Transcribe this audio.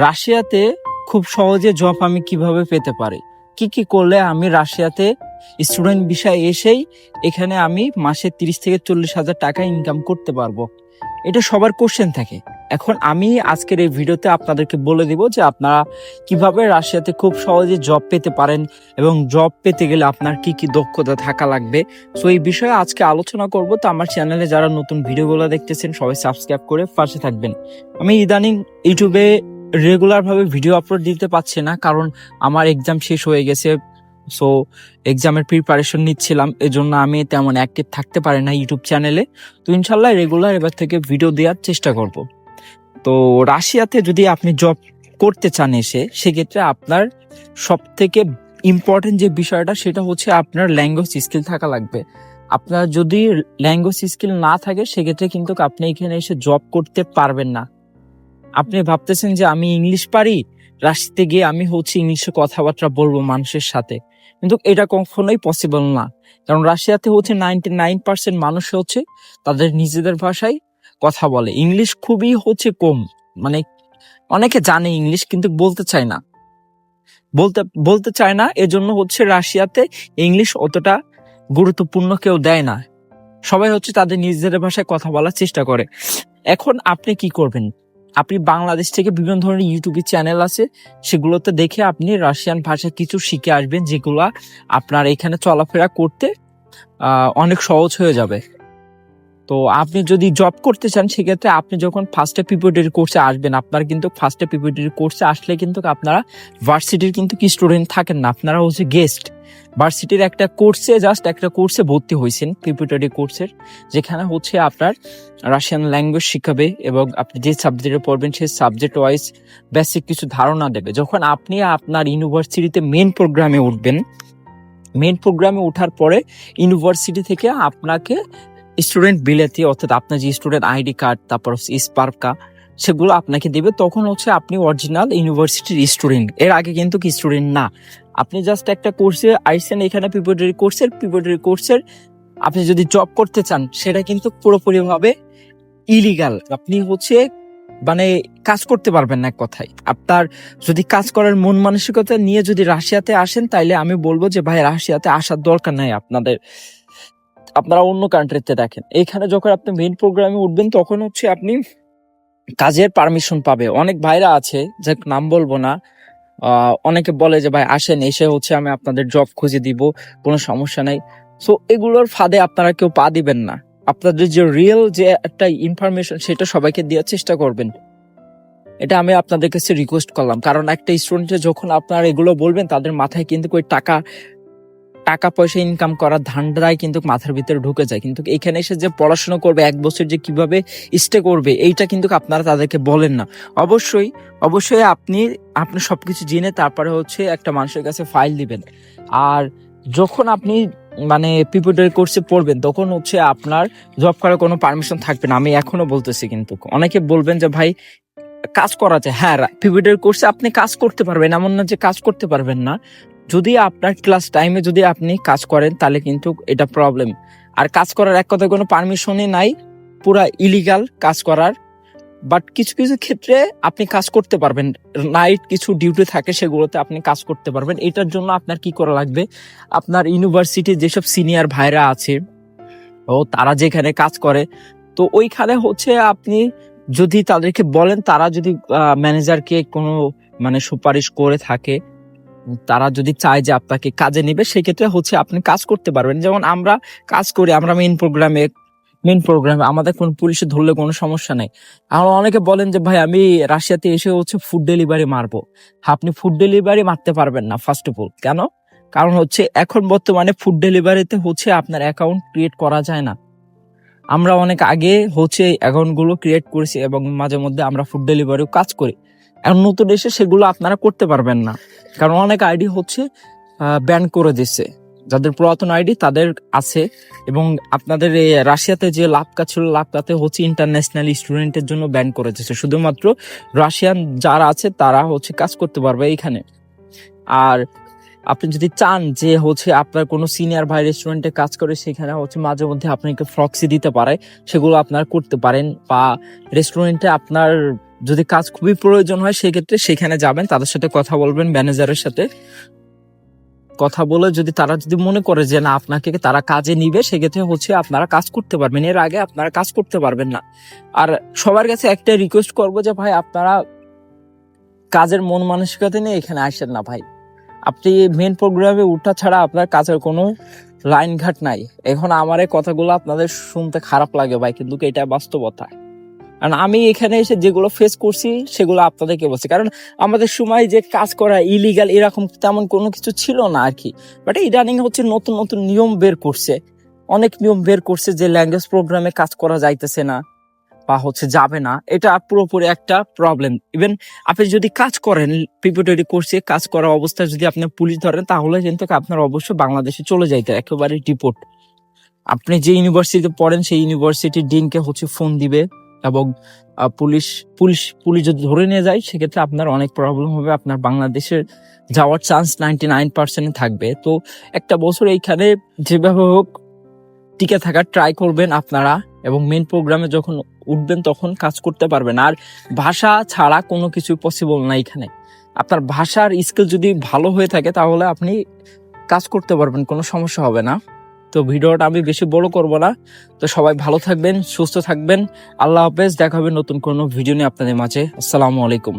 রাশিয়াতে খুব সহজে জব আমি কিভাবে পেতে পারি, কি কি করলে আমি রাশিয়াতে স্টুডেন্ট ভিসায় এসেই এখানে আমি মাসে 30 থেকে 40 হাজার টাকা ইনকাম করতে পারবো। এটা সবার কোশ্চেন থাকে। এখন আমি আজকের এই ভিডিওতে আপনাদেরকে বলে দিব যে আপনারা কিভাবে রাশিয়াতে খুব সহজে জব পেতে পারেন এবং জব পেতে গেলে আপনার কি কি দক্ষতা থাকা লাগবে। সো এই বিষয়ে আজকে আলোচনা করব। তো আমার চ্যানেলে যারা নতুন ভিডিওগুলো দেখতেছেন সবাই সাবস্ক্রাইব করে পাশে থাকবেন। আমি ইদানিং ইউটিউবে রেগুলার ভাবে ভিডিও আপলোড দিতে পারছি না, কারণ আমার এক্সাম শেষ হয়ে গেছে। সো এক্সামের প্রিপারেশন নিচ্ছিলাম, এজন্য আমি তেমন অ্যাক্টিভ থাকতে পারি না ইউটিউব চ্যানেলে। তো ইনশাল্লাহ রেগুলার এবার থেকে ভিডিও দেওয়ার চেষ্টা করব। তো রাশিয়াতে যদি আপনি জব করতে চান এসে, সেক্ষেত্রে আপনার সব থেকে ইম্পর্টেন্ট যে বিষয়টা সেটা হচ্ছে আপনার ল্যাঙ্গুয়েজ স্কিল থাকা লাগবে। আপনার যদি ল্যাঙ্গুয়েজ স্কিল না থাকে সেক্ষেত্রে কিন্তু আপনি এখানে এসে জব করতে পারবেন না। আপনি ভাবতেছেন যে আমি ইংলিশ পারি, রাশিয়াতে গিয়ে আমি ইংলিশে কথাবার্তা বলবো মানুষের সাথে, কিন্তু এটা কখনোই পসিবল না। কারণ রাশিয়াতে 99% মানুষ তাদের নিজেদের ভাষায় কথা বলে। ইংলিশ খুবই কম, মানে অনেকে জানে ইংলিশ কিন্তু বলতে চায় না, বলতে চায় না। এজন্য রাশিয়াতে ইংলিশ অতটা গুরুত্বপূর্ণ কেউ দেয় না। সবাই তাদের নিজেদের ভাষায় কথা বলার চেষ্টা করে। এখন আপনি কি করবেন? আপনি বাংলাদেশ থেকে বিভিন্ন ধরনের ইউটিউব চ্যানেল আছে, সেগুলোতে দেখে আপনি রাশিয়ান ভাষা কিছু শিখে আসবেন, যেগুলা আপনার এখানে চলাফেরা করতে অনেক সহজ হয়ে যাবে। তো আপনি যদি জব করতে চান সেক্ষেত্রে আপনি যখন ফার্স্টে প্রিপারেটরি কোর্সে আসবেন, আপনার কিন্তু ফার্স্টে প্রিপারেটরি কোর্সে আসলে কিন্তু আপনারা ভার্সিটির কিন্তু কি স্টুডেন্ট থাকেন না, আপনারা গেস্ট। ভার্সিটির একটা কোর্সে ভর্তি হয়েছেন, প্রিপারেটরি কোর্সের, যেখানে আপনার রাশিয়ান ল্যাঙ্গুয়েজ শিখাবে এবং আপনি যে সাবজেক্টে পড়বেন সেই সাবজেক্ট ওয়াইজ বেসিক কিছু ধারণা দেবে। যখন আপনি আপনার ইউনিভার্সিটিতে মেন প্রোগ্রামে উঠবেন, মেন প্রোগ্রামে ওঠার পরে ইউনিভার্সিটি থেকে আপনাকে স্টুডেন্ট বিলেতি, অর্থাৎ আপনার যে স্টুডেন্ট আইডি কার্ড, তারপর স্পার্কা, সেগুলো আপনাকে দিবে। তখন আপনি অরিজিনাল ইউনিভার্সিটির স্টুডেন্ট। এর আগে কিন্তু কি স্টুডেন্ট না, আপনি জাস্ট একটা কোর্সে আইসেন, এখানে প্রিপারেটরি কোর্সের আপনি যদি জব করতে চান সেটা কিন্তু পুরোপুরি ভাবে ইলিগাল। আপনি মানে কাজ করতে পারবেন না। এক কথায়, আপনার যদি কাজ করার মন মানসিকতা নিয়ে যদি রাশিয়াতে আসেন, তাইলে আমি বলবো যে ভাই রাশিয়াতে আসার দরকার নাই আপনারা অন্য কান্ট্রিতে দেখেন। এখানে যখন আপনি মেইন প্রোগ্রামে উঠবেন তখন আপনি কাজের পারমিশন পাবে। অনেক ভাইরা আছে, যে নাম বলবো না, অনেকে বলে যে ভাই আসেন, এসে আমি আপনাদের জব খুঁজে দিব, কোনো সমস্যা নাই। সো এগুলোর ফাঁদে আপনারা কেউ পা দিবেন না। আপনাদের যে রিয়েল যে একটা ইনফরমেশন সেটা সবাইকে দেওয়ার চেষ্টা করবেন। এটা আমি আপনাদের কাছে রিকোয়েস্ট করলাম, কারণ একটা স্টুডেন্টে যখন আপনারা এগুলো বলবেন, তাদের মাথায় কিন্তু ওই টাকা পয়সা ইনকাম করার ধান্দায় কিন্তু মাথার ভিতরে ঢুকে যায়। কিন্তু এখানে এসে যে পড়াশোনা করবে 1 বছর, যে কিভাবে স্টে করবে, এইটা কিন্তু আপনারা তাদেরকে বলেন না। অবশ্যই আপনি সবকিছু জেনে তারপরে একটা মানুষের কাছে ফাইল দিবেন। আর যখন আপনি মানে প্রিপারেটরি কোর্সে পড়বেন, তখন আপনার জব করার কোনো পারমিশন থাকবে না। আমি এখনো বলতেছি, কিন্তু অনেকে বলবেন যে ভাই কাজ করা যায়। হ্যাঁ, প্রিপারেটরি কোর্সে আপনি কাজ করতে পারবেন, এমন না যে কাজ করতে পারবেন না। যদি আপনার ক্লাস টাইমে যদি আপনি কাজ করেন, তাহলে কিন্তু এটা প্রবলেম। আর কাজ করার এক কথা কোনো পারমিশনই নাই, পুরা ইলিগাল কাজ করার। বাট কিছু কিছু ক্ষেত্রে আপনি কাজ করতে পারবেন, নাইট কিছু ডিউটি থাকে, সেগুলোতে আপনি কাজ করতে পারবেন। এটার জন্য আপনার কি করা লাগবে, আপনার ইউনিভার্সিটির যেসব সিনিয়র ভাইরা আছে তারা যেখানে কাজ করে, তো ওইখানে আপনি যদি তাদেরকে বলেন, তারা যদি ম্যানেজারকে কোনো সুপারিশ করে থাকে, তারা যদি চায় যে আপনাকে কাজে নিবে, সেক্ষেত্রে আপনি কাজ করতে পারবেন। যেমন আমরা কাজ করি, আমরা মেইন প্রোগ্রামে আমাদের কোন পুলিশে ধরলে কোনো সমস্যা নেই। আর অনেকে বলেন যে ভাই আমি রাশিয়াতে এসে ফুড ডেলিভারি মারবো। আপনি ফুড ডেলিভারি মারতে পারবেন না। ফার্স্ট অফ অল, কেন? কারণ এখন বর্তমানে ফুড ডেলিভারিতে আপনার অ্যাকাউন্ট ক্রিয়েট করা যায় না। আমরা অনেক আগে অ্যাকাউন্ট গুলো ক্রিয়েট করেছি এবং মাঝে মধ্যে আমরা ফুড ডেলিভারিও কাজ করি। এখন নতুন এসে সেগুলো আপনারা করতে পারবেন না, কারণ অনেক আইডি ব্যান করে দিচ্ছে। যাদের পুরাতন আইডি তাদের আছে। এবং আপনাদের এই রাশিয়াতে যে লাভকা ছিল, লাভকাতে ইন্টারন্যাশনাল স্টুডেন্টের জন্য ব্যান করে দিচ্ছে। শুধুমাত্র রাশিয়ান যারা আছে তারা কাজ করতে পারবে এইখানে। আর আপনি যদি চান যে আপনার কোনো সিনিয়র ভাই রেস্টুরেন্টে কাজ করে, সেখানে মাঝে মধ্যে আপনাকে ফ্রক্সি দিতে পারে, সেগুলো আপনারা করতে পারেন। বা রেস্টুরেন্টে আপনার যদি কাজ খুবই প্রয়োজন হয় সেক্ষেত্রে সেখানে যাবেন, তাদের সাথে কথা বলবেন, ম্যানেজারের সাথে কথা বলে যদি তারা যদি মনে করে যে না আপনাকে তারা কাজে নিবে, সেক্ষেত্রে হচ্ছে আপনারা কাজ করতে পারবেন, এর আগে আপনারা কাজ করতে পারবেন না। আর সবার কাছে একটা রিকোয়েস্ট করবো যে ভাই আপনারা কাজের মন মানসিকতা নিয়ে এখানে আসেন না ভাই। আপনি মেন প্রোগ্রামে উঠা ছাড়া আপনার কাজের কোনো লাইন ঘাট নাই। এখন আমার এই কথাগুলো আপনাদের শুনতে খারাপ লাগে ভাই, কিন্তু এটা বাস্তবতা। কারণ আমি এখানে এসে যেগুলো ফেস করছি সেগুলো আপনাদেরকে বলছি, কারণ আমাদের সময় যে কাজ করা ইলিগাল এরকম তেমন কোনো কিছু ছিল না আর কি। বাট ইদানিং হচ্ছে নতুন নতুন নিয়ম বের করছে, অনেক নিয়ম বের করছে যে ল্যাঙ্গুয়েজ প্রোগ্রামে কাজ করা যাইতেছে না বা হচ্ছে যাবে না, এটা পুরোপুরি একটা প্রবলেম। ইভেন আপনি যদি কাজ করেন প্রিপারেটরি কোর্সে কাজ করা অবস্থায় যদি আপনি পুলিশ ধরেন, তাহলে কিন্তু আপনার অবশ্যই বাংলাদেশে চলে যাইতে একেবারে ডিপোর্ট। আপনি যে ইউনিভার্সিটিতে পড়েন সেই ইউনিভার্সিটির ডিনকে হচ্ছে ফোন দিবে, এবং পুলিশ পুলিশ পুলিশ যদি ধরে নিয়ে যায় সেক্ষেত্রে আপনার অনেক প্রবলেম হবে, আপনার বাংলাদেশের যাওয়ার চান্স 99% থাকবে। তো একটা বছর এইখানে যেভাবে হোক টিকে থাকার ট্রাই করবেন আপনারা, এবং মেন প্রোগ্রামে যখন উঠবেন তখন কাজ করতে পারবেন। আর ভাষা ছাড়া কোনো কিছু পসিবল না এখানে। আপনার ভাষার স্কিল যদি ভালো হয়ে থাকে তাহলে আপনি কাজ করতে পারবেন, কোনো সমস্যা হবে না। তো ভিডিওটা আমি বেশি বড় করব না। তো সবাই ভালো থাকবেন, সুস্থ থাকবেন। আল্লাহ হাফেজ, দেখা হবে নতুন কোনো ভিডিও নিয়ে আপনাদের মাঝে। আসসালামু আলাইকুম।